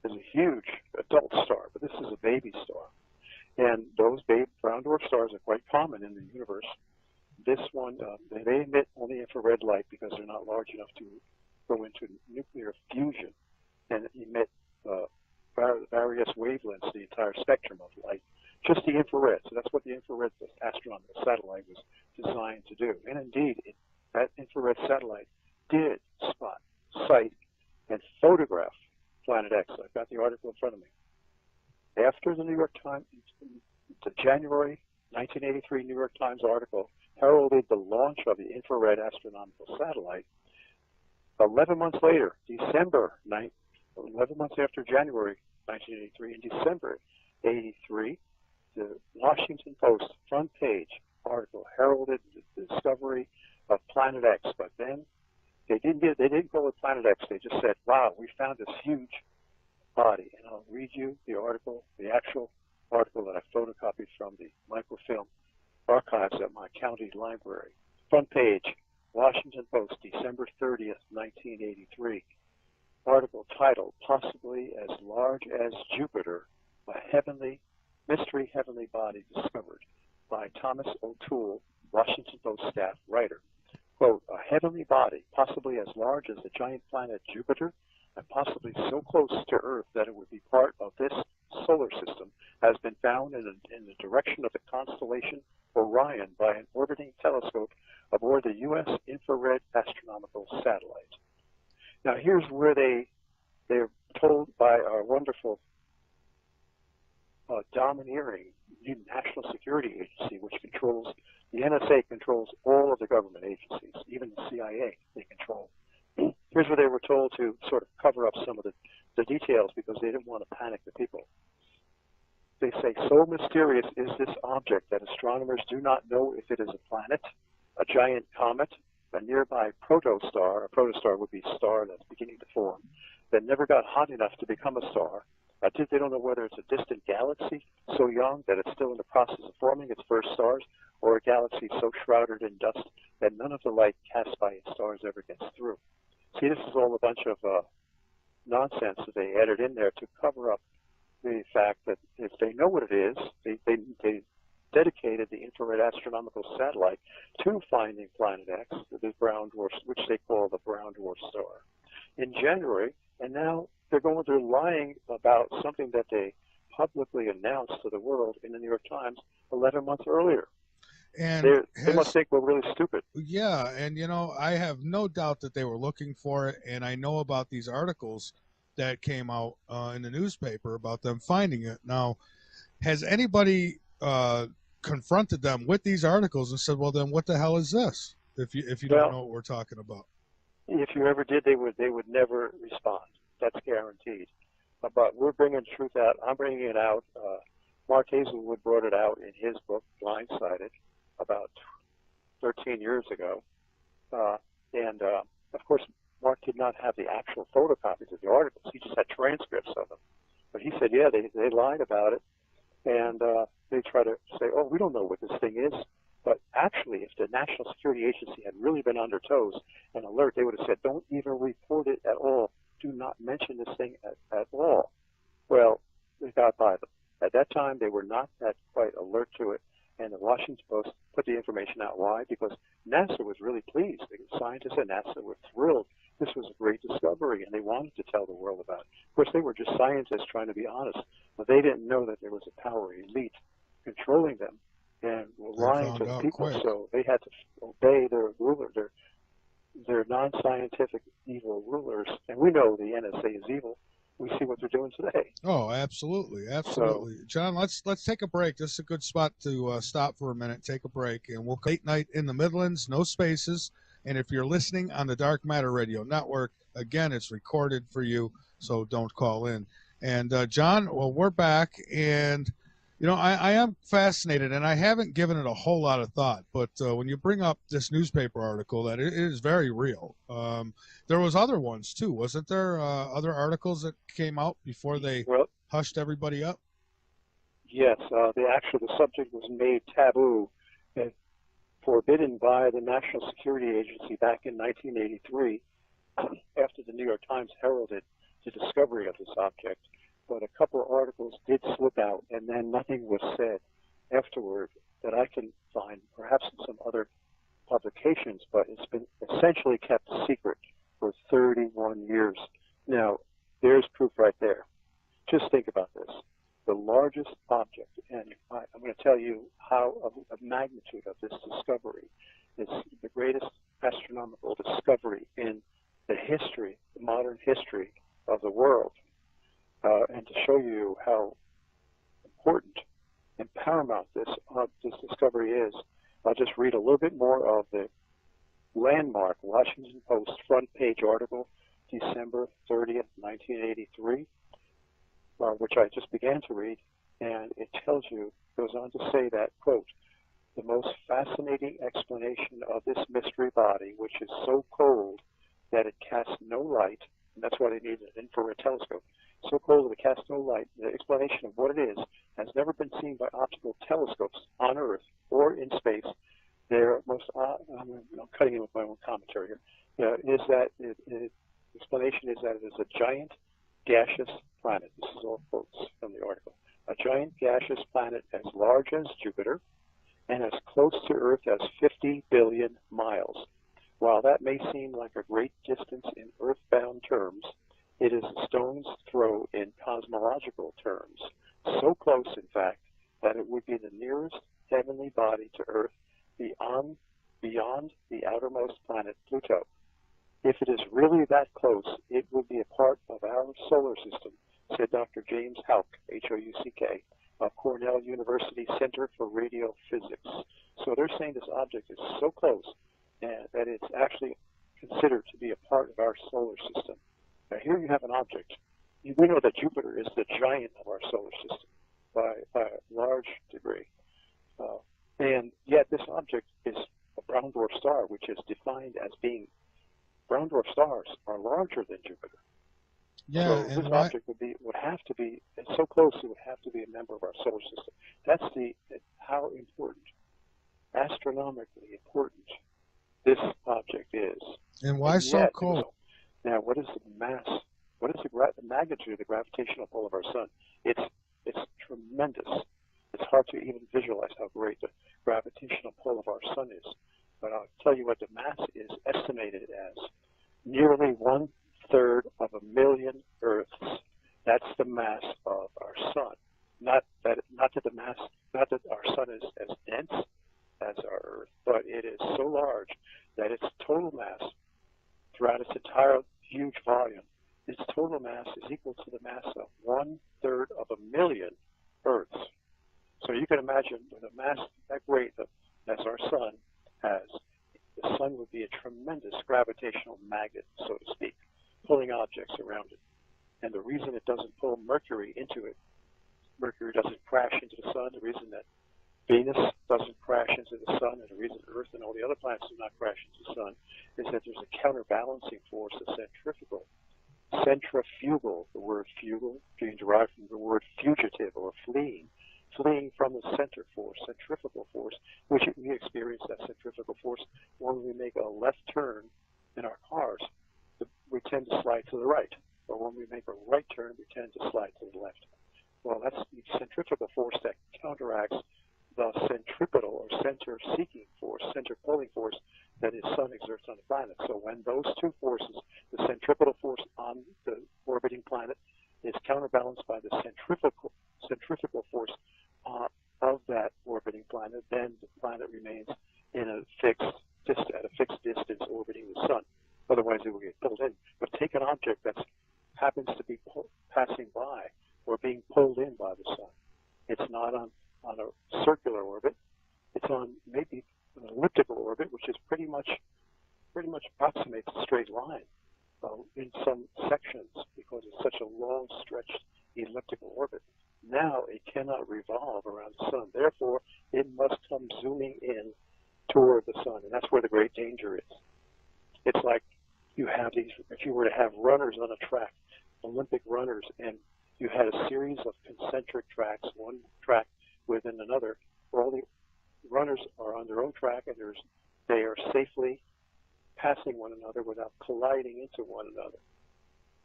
It's a huge adult star, but this is a baby star. And those brown dwarf stars are quite common in the universe. This one, they emit only infrared light because they're not large enough to go into nuclear fusion and emit various wavelengths, the entire spectrum of light, just the infrared. So that's what the infrared astronomical satellite was designed to do. And indeed, that infrared satellite did spot, sight, and photograph Planet X. I've got the article in front of me. After the New York Times, the January 1983 New York Times article heralded the launch of the infrared astronomical satellite. 11 months later, 11 months after January 1983, in December 83, the Washington Post front page article heralded the discovery of Planet X. But then they didn't call it Planet X. They just said, "Wow, we found this huge body." And I'll read you the article, the actual article that I photocopied from the microfilm archives at my county library. Front page, Washington Post, December 30th, 1983. Article titled, "Possibly as Large as Jupiter, a Mystery Heavenly Body Discovered," by Thomas O'Toole, Washington Post staff writer. Quote, "A heavenly body, possibly as large as the giant planet Jupiter, and possibly so close to Earth that it would be part of this solar system, has been found in the direction of the constellation Orion by an orbiting telescope aboard the U.S. infrared astronomical satellite." Now here's where they're told by our wonderful domineering National Security Agency, which controls, the NSA controls all of the government agencies, even the CIA they control. Here's where they were told to sort of cover up some of the details because they didn't want to panic the people. They say, "So mysterious is this object that astronomers do not know if it is a planet, a giant comet, a nearby protostar," a protostar would be a star that's beginning to form, "that never got hot enough to become a star. They don't know whether it's a distant galaxy so young that it's still in the process of forming its first stars, or a galaxy so shrouded in dust that none of the light cast by its stars ever gets through." See, this is all a bunch of nonsense that they added in there to cover up the fact that if they know what it is, they dedicated the infrared astronomical satellite to finding Planet X, the brown dwarf, which they call the brown dwarf star, in January, and now they're lying about something that they publicly announced to the world in the New York Times 11 months earlier. And they must think we're really stupid. Yeah, and I have no doubt that they were looking for it, and I know about these articles that came out in the newspaper about them finding it. Now, has anybody confronted them with these articles and said, "Well, then what the hell is this?" If you don't know what we're talking about. If you ever did, they would never respond. That's guaranteed. But we're bringing truth out. I'm bringing it out. Mark Hazelwood brought it out in his book, Blindsided, about 13 years ago. Of course, Mark did not have the actual photocopies of the articles. He just had transcripts of them. But he said, yeah, they lied about it. And they try to say, "Oh, we don't know what this thing is." But actually, if the National Security Agency had really been on their toes and alert, they would have said, "Don't even report it at all. Do not mention this thing at all." Well, they got by them. At that time, they were not that quite alert to it. And the Washington Post put the information out. Why? Because NASA was really pleased. The scientists at NASA were thrilled. This was a great discovery, and they wanted to tell the world about it. Of course, they were just scientists trying to be honest, but they didn't know that there was a power elite controlling them and were lying to the people. Quick. So they had to obey their ruler, their non-scientific evil rulers. And we know the NSA is evil. We see what they're doing today. Oh, absolutely, absolutely. So, John, let's take a break. This is a good spot to stop for a minute, take a break, and we'll late night in the Midlands, no spaces. And if you're listening on the Dark Matter Radio Network, again, it's recorded for you, so don't call in. And John, well, we're back, and I am fascinated, and I haven't given it a whole lot of thought. But when you bring up this newspaper article, that it is very real. There was other ones too, wasn't there? Other articles that came out before they hushed everybody up. Yes, the subject was made taboo and forbidden by the National Security Agency back in 1983, after the New York Times heralded the discovery of this object. But a couple of articles did slip out, and then nothing was said afterward that I can find, perhaps in some other publications, but it's been essentially kept secret for 31 years. Now, there's proof right there. Just think about this. The largest object, and I'm going to tell you how of magnitude of this discovery. It's the greatest astronomical discovery in the history, the modern history of the world. And to show you how important and paramount this discovery is. I'll just read a little bit more of the landmark Washington Post front page article, December 30th, 1983, which I just began to read, and it goes on to say that, quote, the most fascinating explanation of this mystery body, which is so cold that it casts no light, and that's why they need an infrared telescope, so cold that it casts no light, the explanation of what it is has never been seen by optical telescopes on Earth or in space. Their most, I'm cutting in with my own commentary here, is that the explanation is that it is a giant gaseous planet. This is all quotes from the article. A giant gaseous planet as large as Jupiter and as close to Earth as 50 billion miles. While that may seem like a great distance in earthbound terms, it is a stone's throw in cosmological terms. So close, in fact, that it would be the nearest heavenly body to Earth beyond the outermost planet, Pluto. If it is really that close, it would be a part of our solar system, said Dr. James Houck, H-O-U-C-K, of Cornell University Center for Radiophysics. So they're saying this object is so close that it's actually considered to be a part of our solar system. Now here you have an object. We know that Jupiter is the giant of our solar system by a large degree. And yet this object is a brown dwarf star, which is defined as being, brown dwarf stars are larger than Jupiter. Yeah, so this object would have to be, it's so close it would have to be a member of our solar system. That's how important, astronomically important, this object is. And why so cold? Now, what is the mass? What is the magnitude of the gravitational pull of our sun? It's tremendous. It's hard to even visualize how great the gravitational pull of our sun is. But I'll tell you what the mass is estimated as. Nearly 1/3 of a million Earths. That's the mass of our sun. Not that our sun is as dense as our Earth, but it is so large that its total mass throughout its entire huge volume, its total mass is equal to the mass of 1/3 of a million Earths. So you can imagine with a mass that great as our sun has, the sun would be a tremendous gravitational magnet, so to speak, pulling objects around it. And the reason it doesn't pull Mercury into it, Mercury doesn't crash into the sun, the reason that Venus doesn't crash into the sun, and the reason Earth and all the other planets do not crash into the sun, is that there's a counterbalancing force, a centrifugal, the word fugal being derived from the word fugitive or fleeing from the center force, centrifugal force, which we experience that centrifugal force when we make a left turn in our cars. We tend to slide to the right, or when we make a right turn, we tend to slide to the left. Well, that's the centrifugal force that counteracts the centripetal or center-seeking force, center-pulling force that the sun exerts on the planet. So when those two forces, the centripetal force on the orbiting planet is counterbalanced by the centrifugal force of that orbiting planet, then the planet remains in at a fixed distance orbiting the sun. Otherwise, it will get pulled in. But take an object that happens to be passing by or being pulled in by the sun. It's not on a circular orbit. It's on maybe an elliptical orbit, which is pretty much approximates a straight line in some sections because it's such a long stretched elliptical orbit. Now it cannot revolve around the sun. Therefore, it must come zooming in toward the sun, and that's where the great danger is. It's like you have these, if you were to have runners on a track, Olympic runners, and you had a series of concentric tracks, one track within another, where all the runners are on their own track and they are safely passing one another without colliding into one another,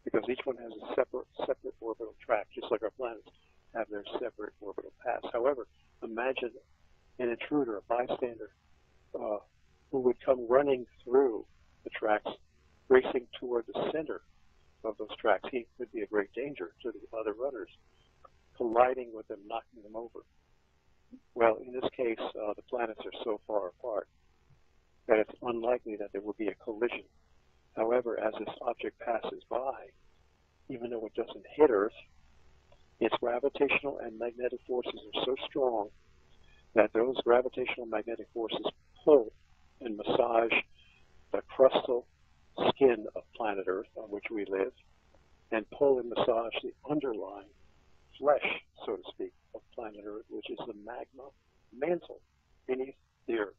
because each one has a separate orbital track, just like our planets have their separate orbital paths. However, imagine an intruder, a bystander, who would come running through the tracks, racing toward the center of those tracks. He could be a great danger to the other runners, colliding with them, knocking them over. Well, in this case, the planets are so far apart that it's unlikely that there will be a collision. However, as this object passes by, even though it doesn't hit Earth, its gravitational and magnetic forces are so strong that those gravitational magnetic forces pull and massage the crustal skin of planet Earth on which we live, and pull and massage the underlying flesh, so to speak, of planet Earth, which is the magma mantle beneath the Earth.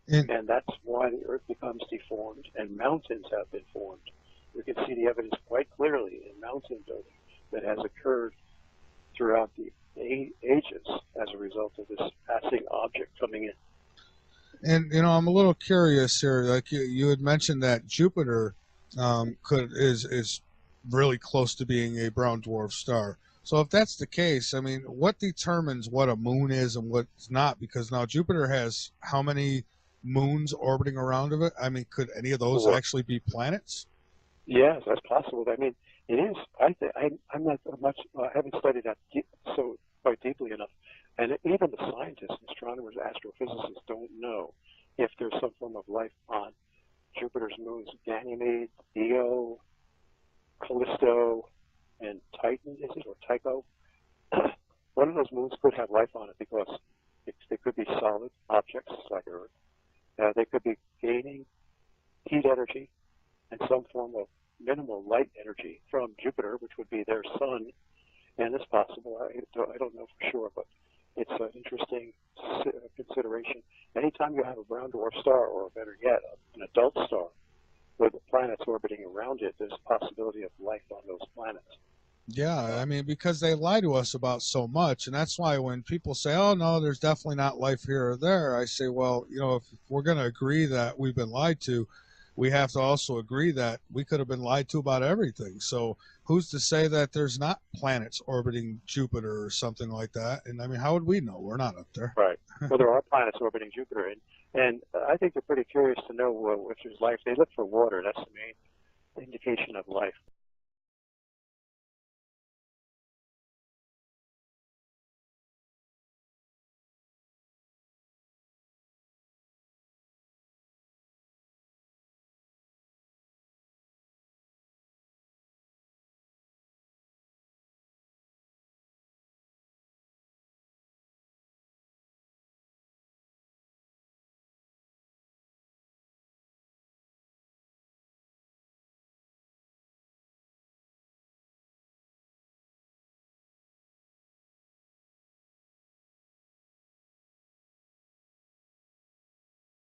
And that's why the Earth becomes deformed and mountains have been formed. We can see the evidence quite clearly in mountain building that has occurred throughout the ages as a result of this passing object coming in. And I'm a little curious here. Like you had mentioned that Jupiter is really close to being a brown dwarf star. So if that's the case, I mean, what determines what a moon is and what's not? Because now Jupiter has how many moons orbiting around of it? I mean, could any of those actually be planets? Yes, that's possible. I mean, it is. I'm not much. I haven't studied that so quite deeply enough. And even the scientists, astronomers, astrophysicists don't know if there's some form of life on Jupiter's moons, Ganymede, Io, Callisto, and Titan, is it, or Tycho? One of those moons could have life on it because they could be solid objects like Earth. They could be gaining heat energy and some form of minimal light energy from Jupiter, which would be their sun. And it's possible. I don't know for sure, but it's an interesting consideration. Anytime you have a brown dwarf star, or better yet, an adult star with planets orbiting around it, there's a possibility of life on those planets. Yeah, I mean, because they lie to us about so much, and that's why when people say, oh, no, there's definitely not life here or there, I say, well, if we're going to agree that we've been lied to, we have to also agree that we could have been lied to about everything. So who's to say that there's not planets orbiting Jupiter or something like that? And I mean, how would we know? We're not up there. Right. Well, there are planets orbiting Jupiter, and I think they're pretty curious to know if there's life. They look for water. That's the main indication of life.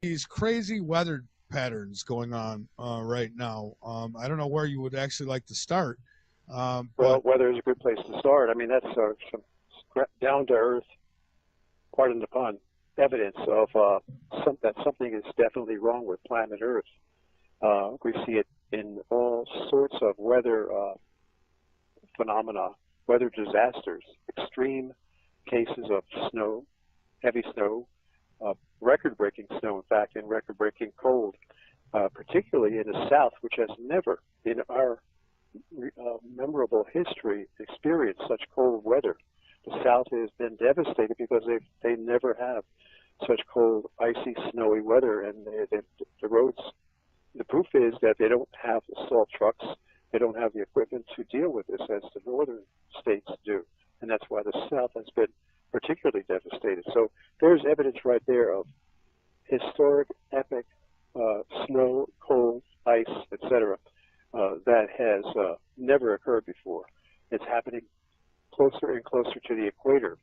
These crazy weather patterns going on right now. I don't know where you would actually like to start. Well, weather is a good place to start. I mean, that's some down-to-earth, pardon the pun, evidence of that something is definitely wrong with planet Earth. We see it in all sorts of weather phenomena, weather disasters, extreme cases of snow, heavy snow, record-breaking snow, in fact, and record-breaking cold, particularly in the South, which has never, in our memorable history, experienced such cold weather. The South has been devastated because they never have such cold, icy, snowy weather, and the roads. The proof is that they don't have the salt trucks, they don't have the equipment to deal with this as the northern states do, and that's why the South has been particularly devastated. So there's evidence right there of historic, epic snow, cold, ice, etc. That has never occurred before. It's happening closer and closer to the equator.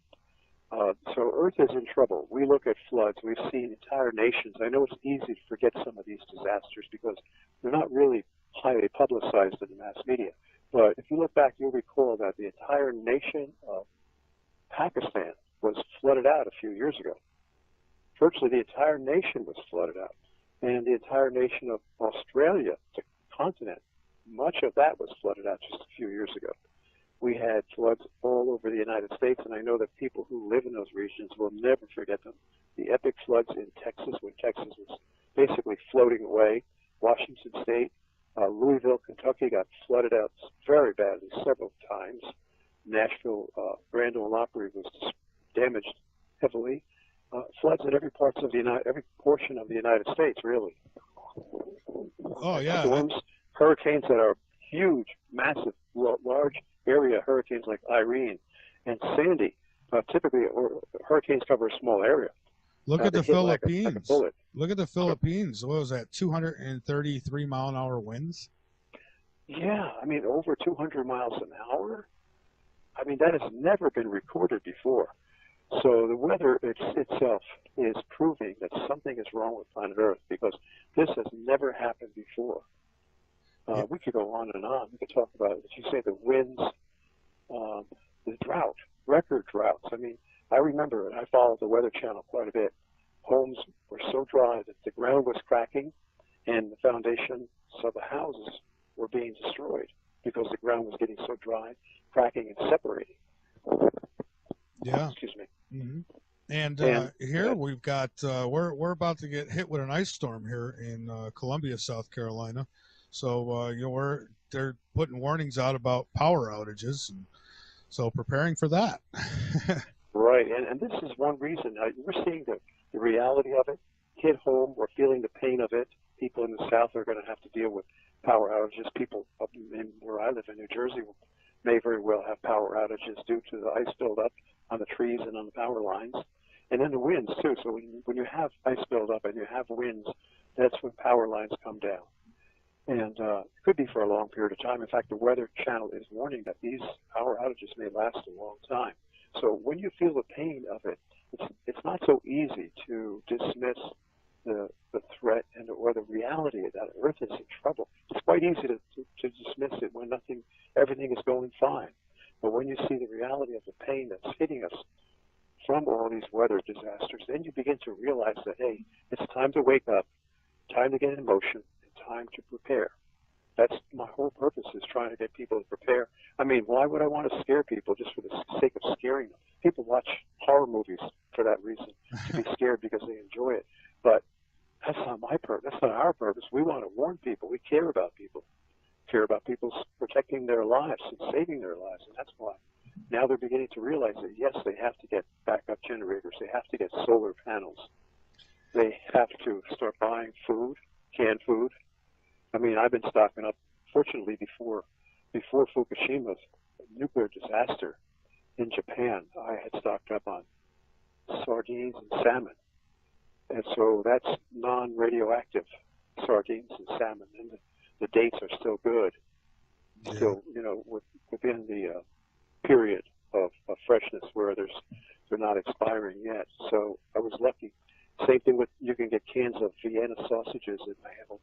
So Earth is in trouble. We look at floods. We've seen entire nations. I know it's easy to forget some of these disasters because they're not really highly publicized in the mass media. But if you look back, you'll recall that the entire nation of Pakistan was flooded out a few years ago. Virtually the entire nation was flooded out. And the entire nation of Australia, the continent, much of that was flooded out just a few years ago. We had floods all over the United States, and I know that people who live in those regions will never forget them. The epic floods in Texas, when Texas was basically floating away. Washington State, Louisville, Kentucky got flooded out very badly several times. Nashville, Grand Ole Opry was damaged heavily. Floods in every portion of the United States, really. Oh yeah. Storms, hurricanes that are huge, massive, large area area, hurricanes like Irene and Sandy, typically hurricanes cover a small area. Look at They the hit like a Philippines. bullet. Look at the Philippines. What was that? 233-mile-an-hour winds. Yeah, I mean, over 200 miles an hour. I mean, that has never been recorded before. So the weather itself is proving that something is wrong with planet Earth, because this has never happened before. We could go on and on. We could talk about, as you say, the winds, the drought, record droughts. I mean, I remember, and I followed the Weather Channel quite a bit, homes were so dry that the ground was cracking and the foundations of the houses were being destroyed because the ground was getting so dry, cracking and separating. Yeah. Excuse me. Mm-hmm. And here we've got we're about to get hit with an ice storm here in Columbia, South Carolina. So they're putting warnings out about power outages, and so preparing for that. Right, and this is one reason we're seeing the reality of it hit home. We're feeling the pain of it. People in the South are going to have to deal with power outages. People up in where I live in New Jersey may very well have power outages due to the ice buildup on the trees and on the power lines, and then the winds too. So when you have ice buildup and you have winds, that's when power lines come down, and it could be for a long period of time. In fact, the Weather Channel is warning that these power outages may last a long time. So when you feel the pain of it, it's not so easy to dismiss the threat or the reality that Earth is in trouble. It's quite easy to dismiss it when everything is going fine. But when you see the reality of the pain that's hitting us from all these weather disasters, then you begin to realize that, hey, it's time to wake up, time to get in motion, and time to prepare. That's my whole purpose, is trying to get people to prepare. I mean, why would I want to scare people just for the sake of scaring them? People watch horror movies for that reason, to be scared because they enjoy it. But that's not my purpose. That's not our purpose. We want to warn people. We care about people. Care about people protecting their lives and saving their lives. And that's why now they're beginning to realize that, yes, they have to get backup generators. They have to get solar panels. They have to start buying food, canned food. I mean, I've been stocking up, fortunately, before Fukushima's nuclear disaster in Japan, I had stocked up on sardines and salmon. And so that's non-radioactive sardines and salmon. And the dates are still good, still, within the period of freshness where they're not expiring yet. So I was lucky. Same thing with, you can get cans of Vienna sausages, and I have a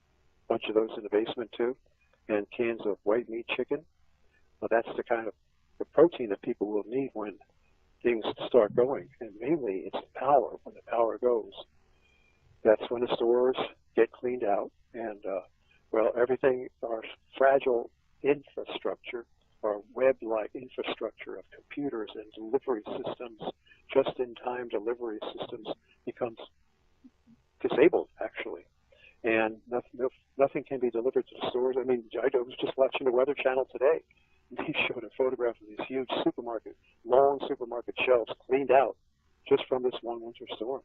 bunch of those in the basement too, and cans of white meat chicken. Well, that's the kind of the protein that people will need when things start going, and mainly it's the power. When the power goes, that's when the stores get cleaned out, and everything, our fragile infrastructure, our web-like infrastructure of computers and delivery systems, just-in-time delivery systems, becomes disabled, actually. And nothing can be delivered to the stores. I mean, I was just watching the Weather Channel today. They showed a photograph of these huge long supermarket shelves cleaned out just from this one winter storm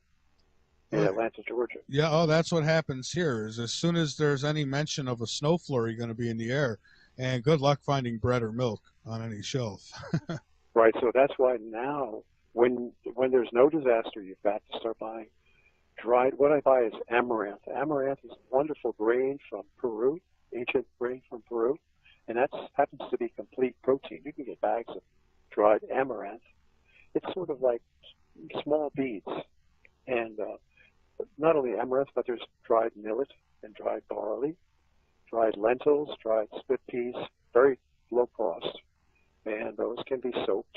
in Atlanta, Georgia. Yeah, that's what happens here. Is as soon as there's any mention of a snow flurry going to be in the air, and good luck finding bread or milk on any shelf. Right, so that's why now, when there's no disaster, you've got to start buying dried. What I buy is amaranth. Amaranth is a wonderful grain from Peru, ancient grain from Peru, and that happens to be complete protein. You can get bags of dried amaranth. It's sort of like small beads, and not only amaranth, but there's dried millet and dried barley, dried lentils, dried split peas, very low cost, and those can be soaked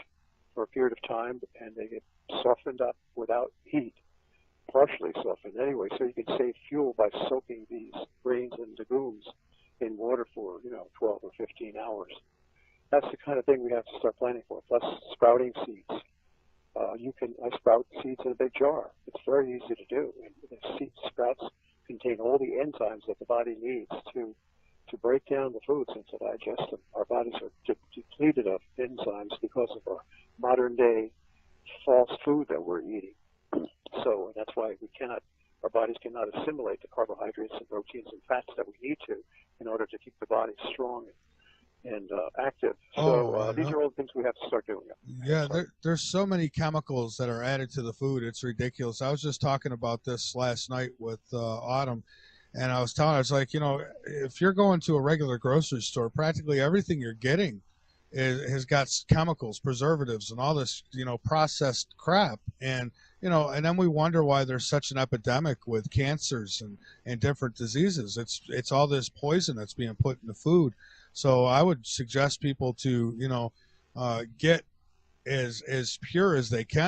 for a period of time, and they get softened up without heat, partially softened anyway, so you can save fuel by soaking these grains and legumes in water for 12 or 15 hours. That's the kind of thing we have to start planning for. Plus sprouting seeds. I sprout seeds in a big jar. It's very easy to do. And the seed sprouts contain all the enzymes that the body needs to break down the foods and to digest them. Our bodies are depleted of enzymes because of our modern day false food that we're eating. So that's why our bodies cannot assimilate the carbohydrates and proteins and fats that we need to in order to keep the body strong and active. Oh, So I these know. are all things we have to start doing. Yeah, Sorry. there's so many chemicals that are added to the food. It's ridiculous. I was just talking about this last night with Autumn, and I was telling her, I was like, if you're going to a regular grocery store, practically everything you're getting has got chemicals, preservatives, and all this, processed crap. And then we wonder why there's such an epidemic with cancers and different diseases. It's all this poison that's being put in the food. So I would suggest people to, get as pure as they can.